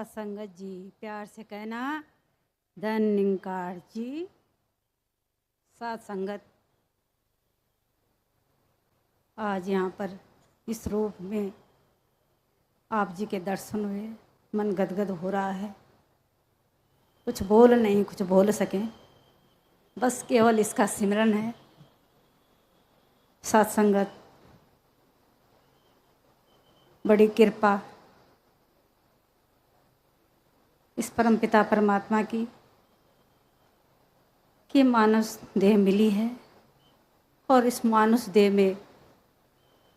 साथ संगत जी, प्यार से कहना धन्यकार जी। साथ संगत, आज यहाँ पर इस रूप में आप जी के दर्शन हुए, मन गदगद हो रहा है। कुछ बोल नहीं, कुछ बोल सकें, बस केवल इसका सिमरन है। साथ संगत, बड़ी कृपा इस परमपिता परमात्मा की कि मानस देह मिली है और इस मानुष देह में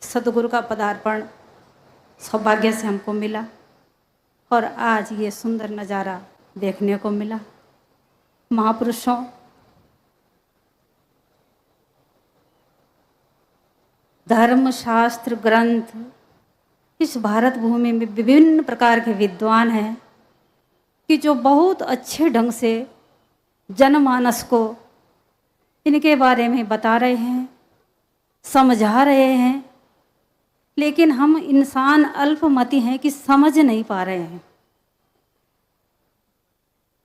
सदगुरु का पदार्पण सौभाग्य से हमको मिला और आज ये सुंदर नज़ारा देखने को मिला। महापुरुषों, धर्म शास्त्र ग्रंथ इस भारत भूमि में विभिन्न प्रकार के विद्वान हैं कि जो बहुत अच्छे ढंग से जनमानस को इनके बारे में बता रहे हैं, समझा रहे हैं, लेकिन हम इंसान अल्पमति हैं कि समझ नहीं पा रहे हैं।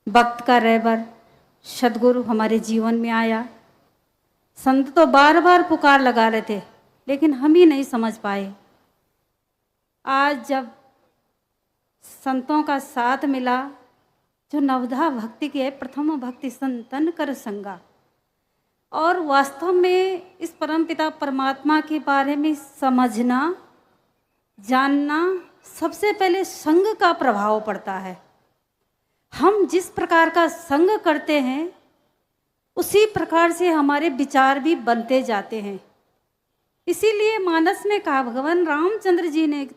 वक्त का रहबर सदगुरु हमारे जीवन में आया। संत तो बार बार पुकार लगा रहे थे, लेकिन हम ही नहीं समझ पाए। आज जब संतों का साथ मिला, जो नवधा भक्ति की है, प्रथम भक्ति संतन कर संगा, और वास्तव में इस परमपिता परमात्मा के बारे में समझना जानना, सबसे पहले संग का प्रभाव पड़ता है। हम जिस प्रकार का संग करते हैं उसी प्रकार से हमारे विचार भी बनते जाते हैं। इसीलिए मानस में कहा, भगवान रामचंद्र जी ने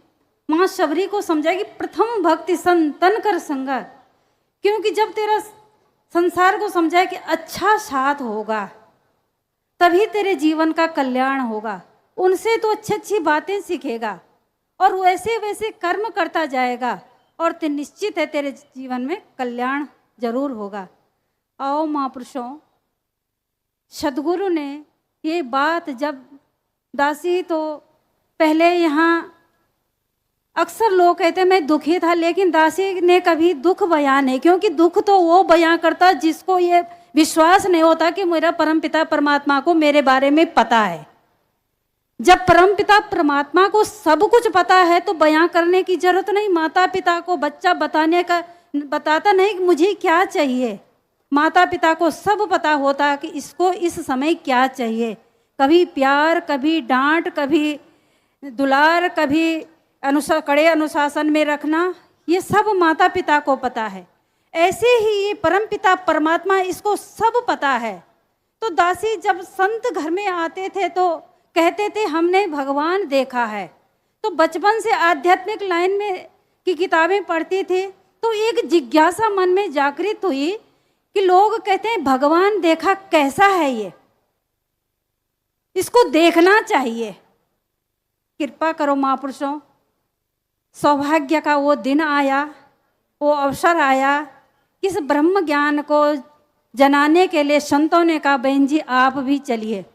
माँ शबरी को समझा कि प्रथम भक्ति संतन कर संगा, क्योंकि जब तेरा संसार को समझा कि अच्छा साथ होगा तभी तेरे जीवन का कल्याण होगा। उनसे तो अच्छी अच्छी बातें सीखेगा और वैसे वैसे कर्म करता जाएगा और ते निश्चित है तेरे जीवन में कल्याण जरूर होगा। आओ महापुरुषों, सदगुरु ने ये बात, जब दासी तो पहले यहाँ अक्सर लोग कहते हैं मैं दुखी था, लेकिन दासी ने कभी दुख बयान नहीं, क्योंकि दुख तो वो बयान करता जिसको ये विश्वास नहीं होता कि मेरा परमपिता परमात्मा को मेरे बारे में पता है। जब परमपिता परमात्मा को सब कुछ पता है तो बयां करने की जरूरत नहीं। माता पिता को बच्चा बताता नहीं कि मुझे क्या चाहिए। माता पिता को सब पता होता कि इसको इस समय क्या चाहिए। कभी प्यार, कभी डांट, कभी दुलार, कभी कड़े अनुशासन में रखना, ये सब माता पिता को पता है। ऐसे ही ये परमपिता परमात्मा, इसको सब पता है। तो दासी जब संत घर में आते थे तो कहते थे हमने भगवान देखा है। तो बचपन से आध्यात्मिक लाइन में की किताबें पढ़ती थी तो एक जिज्ञासा मन में जागृत हुई कि लोग कहते हैं भगवान देखा, कैसा है ये, इसको देखना चाहिए। कृपा करो महापुरुषों, सौभाग्य का वो दिन आया, वो अवसर आया, इस ब्रह्म ज्ञान को जनाने के लिए संतों ने कहा बहन जी आप भी चलिए।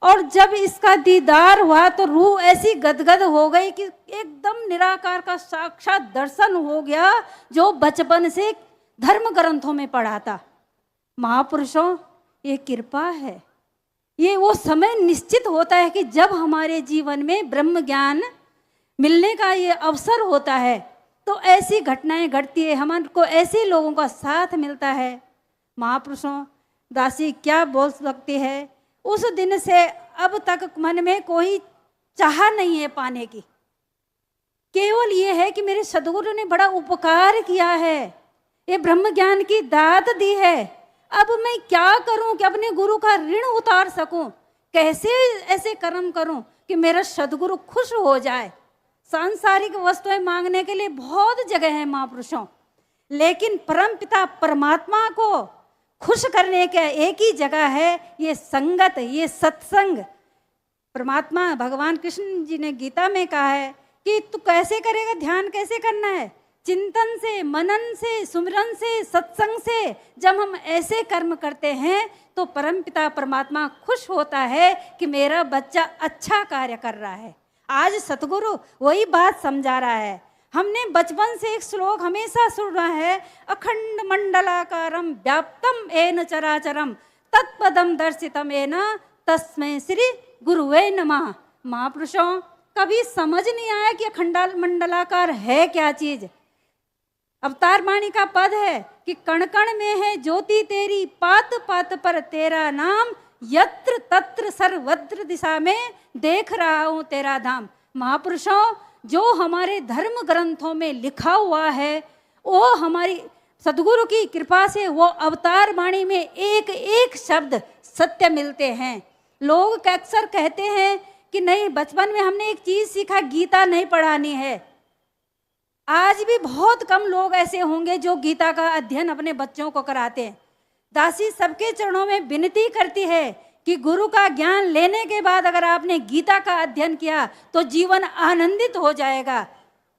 और जब इसका दीदार हुआ तो रूह ऐसी गदगद हो गई कि एकदम निराकार का साक्षात दर्शन हो गया, जो बचपन से धर्म ग्रंथों में पढ़ा था। महापुरुषों, ये कृपा है। ये वो समय निश्चित होता है कि जब हमारे जीवन में ब्रह्म ज्ञान मिलने का ये अवसर होता है तो ऐसी घटनाएं घटती है, हमको ऐसे लोगों का साथ मिलता है। महापुरुषों, दासी क्या बोल सकती है, उस दिन से अब तक मन में कोई चाह नहीं है पाने की। केवल ये है कि मेरे सदगुरु ने बड़ा उपकार किया है, ये ब्रह्म ज्ञान की दात दी है। अब मैं क्या करूं कि अपने गुरु का ऋण उतार सकूं, कैसे ऐसे कर्म करूं कि मेरा सदगुरु खुश हो जाए। सांसारिक वस्तुएं मांगने के लिए बहुत जगह है महापुरुषों, लेकिन परमपिता परमात्मा को खुश करने का एक ही जगह है, ये संगत, ये सत्संग। परमात्मा भगवान कृष्ण जी ने गीता में कहा है कि तू कैसे करेगा, ध्यान कैसे करना है, चिंतन से, मनन से, सुमिरन से, सत्संग से। जब हम ऐसे कर्म करते हैं तो परमपिता परमात्मा खुश होता है कि मेरा बच्चा अच्छा कार्य कर रहा है। आज सतगुरु वही बात समझा रहा है। हमने बचपन से एक श्लोक हमेशा सुना है, अखंड मंडलाकारम व्याप्तम येन चराचरम तत्पदम दर्शितम येन तस्मै श्री गुरुवे नमः। महापुरुषों, कभी समझ नहीं आया कि अखंड मंडलाकार है क्या चीज। अवतार वाणी का पद है कि कण कण में है ज्योति तेरी, पात पात पर तेरा नाम, यत्र तत्र सर्वत्र दिशा में देख रहा हूं तेरा धाम। महापुरुषों, जो हमारे धर्म ग्रंथों में लिखा हुआ है वो हमारी सदगुरु की कृपा से वो अवतार वाणी में एक एक शब्द सत्य मिलते हैं। लोग अक्सर कहते हैं कि नहीं, बचपन में हमने एक चीज सीखा, गीता नहीं पढ़ानी है। आज भी बहुत कम लोग ऐसे होंगे जो गीता का अध्ययन अपने बच्चों को कराते हैं। दासी सबके चरणों में विनती करती है कि गुरु का ज्ञान लेने के बाद अगर आपने गीता का अध्ययन किया तो जीवन आनंदित हो जाएगा।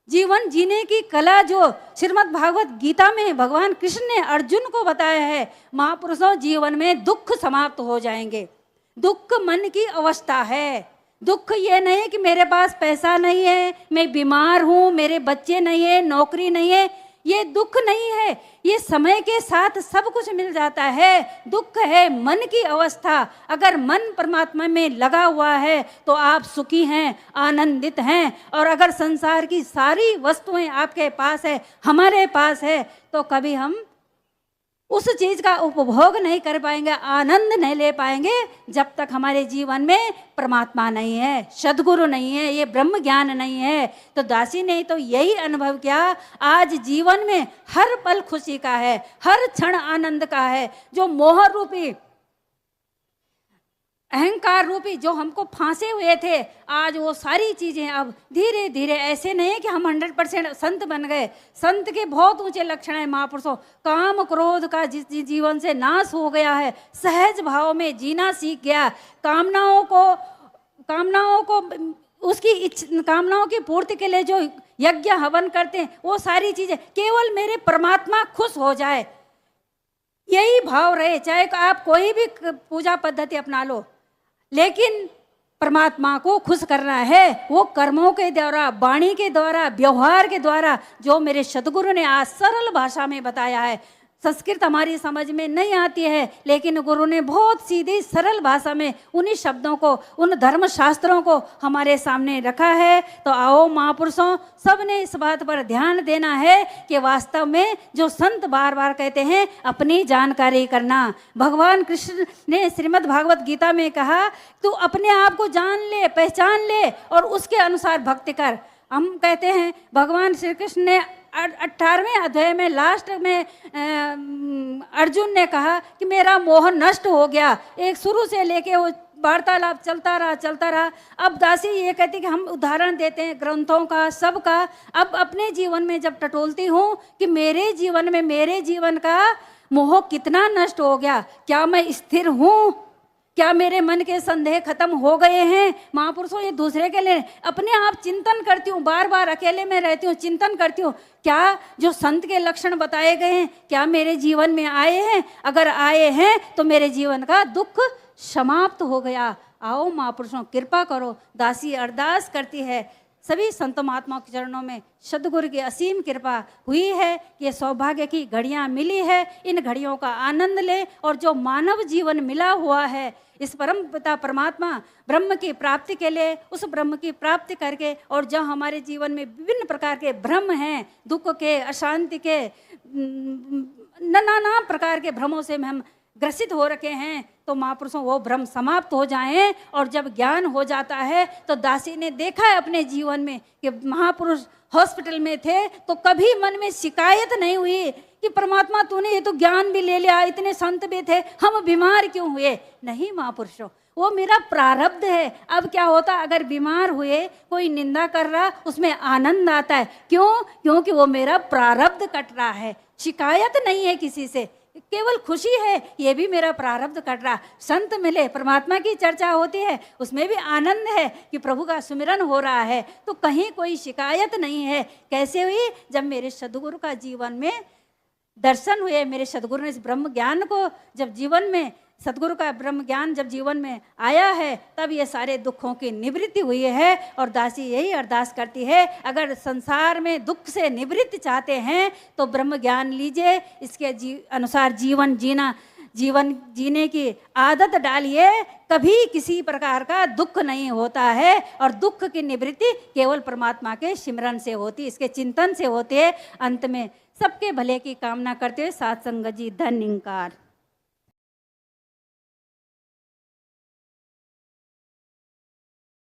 जीवन जीने की कला जो श्रीमद् भागवत गीता में भगवान कृष्ण ने अर्जुन को बताया है, महापुरुषों, जीवन में दुख समाप्त हो जाएंगे। दुख मन की अवस्था है। दुख ये नहीं कि मेरे पास पैसा नहीं है, मैं बीमार हूँ, मेरे बच्चे नहीं है, नौकरी नहीं है, ये दुख नहीं है। ये समय के साथ सब कुछ मिल जाता है। दुख है मन की अवस्था। अगर मन परमात्मा में लगा हुआ है तो आप सुखी हैं, आनंदित हैं। और अगर संसार की सारी वस्तुएं आपके पास है, हमारे पास है, तो कभी हम उस चीज का उपभोग नहीं कर पाएंगे, आनंद नहीं ले पाएंगे जब तक हमारे जीवन में परमात्मा नहीं है, सद्गुरु नहीं है, ये ब्रह्म ज्ञान नहीं है। तो दासी ने तो यही अनुभव किया। आज जीवन में हर पल खुशी का है, हर क्षण आनंद का है। जो मोह रूपी, अहंकार रूपी जो हमको फांसे हुए थे, आज वो सारी चीजें अब धीरे धीरे, ऐसे नहीं है कि हम 100% संत बन गए। संत के बहुत ऊंचे लक्षण है महापुरुषों। काम क्रोध का जिस जीवन से नाश हो गया है, सहज भाव में जीना सीख गया। कामनाओं को उसकी कामनाओं की पूर्ति के लिए जो यज्ञ हवन करते हैं, वो सारी चीजें केवल मेरे परमात्मा खुश हो जाए, यही भाव रहे। चाहे आप कोई भी पूजा पद्धति अपना लो, लेकिन परमात्मा को खुश करना है। वो कर्मों के द्वारा, वाणी के द्वारा, व्यवहार के द्वारा, जो मेरे सदगुरु ने आज सरल भाषा में बताया है। संस्कृत हमारी समझ में नहीं आती है, लेकिन गुरु ने बहुत सीधी सरल भाषा में उन्हीं शब्दों को, उन धर्म शास्त्रों को हमारे सामने रखा है। तो आओ महापुरुषों, सबने इस बात पर ध्यान देना है कि वास्तव में जो संत बार बार कहते हैं अपनी जानकारी करना। भगवान कृष्ण ने श्रीमद् भागवत गीता में कहा, तू अपने आप को जान ले, पहचान ले और उसके अनुसार भक्ति कर। हम कहते हैं भगवान श्री कृष्ण ने 18वें अध्याय में लास्ट में अर्जुन ने कहा कि मेरा मोह नष्ट हो गया। एक शुरू से लेके वो वार्तालाप चलता रहा। अब दासी ये कहती कि हम उदाहरण देते हैं ग्रंथों का, सबका। अब अपने जीवन में जब टटोलती हूँ कि मेरे जीवन में, मेरे जीवन का मोह कितना नष्ट हो गया, क्या मैं स्थिर हूँ, क्या मेरे मन के संदेह खत्म हो गए हैं। महापुरुषों, ये दूसरे के लिए अपने आप चिंतन करती हूँ, बार बार अकेले में रहती हूँ, चिंतन करती हूँ, क्या जो संत के लक्षण बताए गए हैं क्या मेरे जीवन में आए हैं। अगर आए हैं तो मेरे जीवन का दुख समाप्त हो गया। आओ महापुरुषों, कृपा करो। दासी अरदास करती है सभी संत महात्माओं के चरणों में, सद्गुरु की असीम कृपा हुई है कि ये सौभाग्य की घड़ियां मिली है। इन घड़ियों का आनंद ले और जो मानव जीवन मिला हुआ है इस परम पिता परमात्मा ब्रह्म की प्राप्ति के लिए, उस ब्रह्म की प्राप्ति करके, और जो हमारे जीवन में विभिन्न प्रकार के भ्रम हैं, दुख के, अशांति के, नाना प्रकार के भ्रमों से हम ग्रसित हो रखे हैं, तो महापुरुषों वो भ्रम समाप्त हो जाएं। और जब ज्ञान हो जाता है तो दासी ने देखा है अपने जीवन में कि महापुरुष हॉस्पिटल में थे तो कभी मन में शिकायत नहीं हुई कि परमात्मा तूने ये तो ज्ञान भी ले लिया, इतने संत भी थे, हम बीमार क्यों हुए। नहीं महापुरुषों, वो मेरा प्रारब्ध है। अब क्या होता, अगर बीमार हुए, कोई निंदा कर रहा, उसमें आनंद आता है। क्यों? क्योंकि वो मेरा प्रारब्ध कट रहा है। शिकायत नहीं है किसी से, केवल खुशी है, ये भी मेरा प्रारब्ध कट रहा। संत मिले, परमात्मा की चर्चा होती है, उसमें भी आनंद है कि प्रभु का सुमिरन हो रहा है, तो कहीं कोई शिकायत नहीं है। कैसे हुई? जब मेरे सद्गुरु का जीवन में दर्शन हुए, मेरे सद्गुरु ने इस ब्रह्म ज्ञान को जब जीवन में सदगुरु का ब्रह्म ज्ञान जब जीवन में आया है तब ये सारे दुखों की निवृत्ति हुई है। और दासी यही अरदास करती है, अगर संसार में दुख से निवृत्ति चाहते हैं तो ब्रह्म ज्ञान लीजिए, इसके अनुसार जीवन जीने की आदत डालिए, कभी किसी प्रकार का दुख नहीं होता है। और दुख की निवृत्ति केवल परमात्मा के सिमरन से होती, इसके चिंतन से होती है। अंत में सबके भले की कामना करते हुए सात संगत जी धन्यवाद।